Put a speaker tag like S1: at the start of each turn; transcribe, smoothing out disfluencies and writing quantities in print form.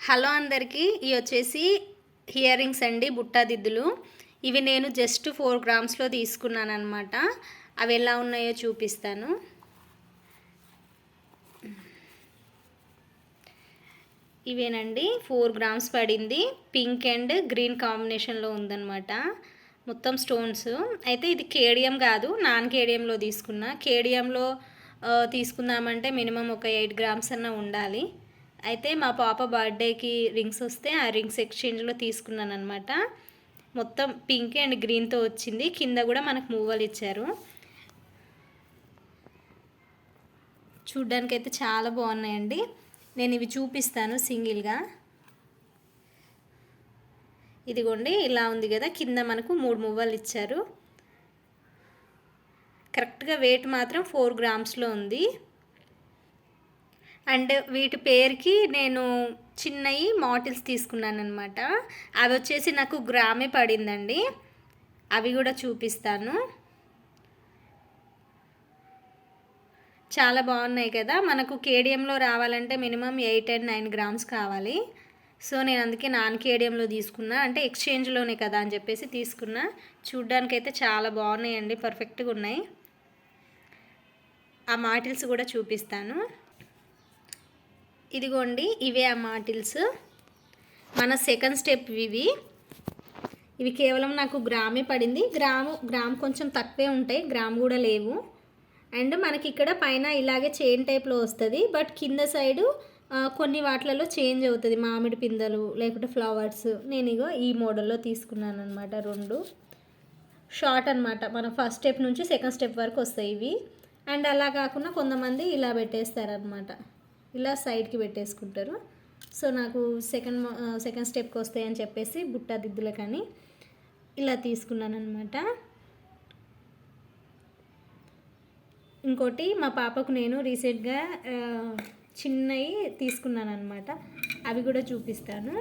S1: Hello అందరికీ, ఇవి వచ్చేసి ఇయర్ రింగ్స్ అండి, బుట్టా దిద్దులు. ఇవి నేను జస్ట్ 4 గ్రామ్స్లో తీసుకున్నాను అనమాట. అవి ఎలా ఉన్నాయో చూపిస్తాను. ఇవేనండి, 4 గ్రామ్స్ పడింది. పింక్ అండ్ గ్రీన్ కాంబినేషన్లో ఉందన్నమాట. మొత్తం స్టోన్స్. అయితే ఇది కేడియం కాదు, నాన్ కేడియంలో తీసుకున్నా. కేడియంలో తీసుకుందామంటే మినిమం ఒక 8 గ్రామ్స్ అన్న ఉండాలి. అయితే మా పాప బర్త్డేకి రింగ్స్ వస్తే ఆ రింగ్స్ ఎక్స్చేంజ్లో తీసుకున్నాను అనమాట. మొత్తం పింక్ అండ్ గ్రీన్తో వచ్చింది. కింద కూడా మనకు మూవలు ఇచ్చారు. చూడ్డానికైతే చాలా బాగున్నాయండి. నేను ఇవి చూపిస్తాను సింగిల్గా. ఇదిగోండి, ఇలా ఉంది కదా. కింద మనకు 3 మువ్వలు ఇచ్చారు. కరెక్ట్గా వెయిట్ మాత్రం 4 గ్రామ్స్లో ఉంది. అండ్ వీటి పేరుకి నేను చిన్నవి మాటిల్స్ తీసుకున్నాను అనమాట. అవి వచ్చేసి నాకు గ్రామే పడిందండి. అవి కూడా చూపిస్తాను. చాలా బాగున్నాయి కదా. మనకు కేడియంలో రావాలంటే మినిమం 8 అండ్ 9 గ్రామ్స్ కావాలి. సో నేను అందుకే నాన్ కేడియంలో తీసుకున్నా, అంటే ఎక్స్చేంజ్లోనే కదా అని చెప్పేసి తీసుకున్నా. చూడ్డానికైతే చాలా బాగున్నాయండి, పర్ఫెక్ట్గా ఉన్నాయి. ఆ మాటిల్స్ కూడా చూపిస్తాను. ఇదిగోండి, ఇవే ఆ మాటిల్స్. మన సెకండ్ స్టెప్ ఇవి కేవలం నాకు గ్రామే పడింది. గ్రామ్ కొంచెం తక్కువే ఉంటాయి, గ్రామ్ కూడా లేవు. అండ్ మనకి ఇక్కడ పైన ఇలాగే చైన్ టైప్లో వస్తుంది. బట్ కింద సైడు కొన్ని వాటిలలో చేంజ్ అవుతుంది, మామిడి పిందెలు లేకుంటే ఫ్లవర్స్. నేను ఇగో ఈ మోడల్లో తీసుకున్నాను అనమాట. 2 షార్ట్ అనమాట. మన ఫస్ట్ స్టెప్ నుంచి సెకండ్ స్టెప్ వరకు వస్తాయి ఇవి. అండ్ అలా కాకుండా కొంతమంది ఇలా పెట్టేస్తారనమాట, ఇలా సైడ్కి పెట్టేసుకుంటారు. సో నాకు సెకండ్ స్టెప్కి వస్తాయని చెప్పేసి బుట్టా దిద్దులు కానీ ఇలా తీసుకున్నాను అనమాట. ఇంకోటి మా పాపకు నేను రీసెంట్గా చిన్నవి తీసుకున్నాను అనమాట. అవి కూడా చూపిస్తాను.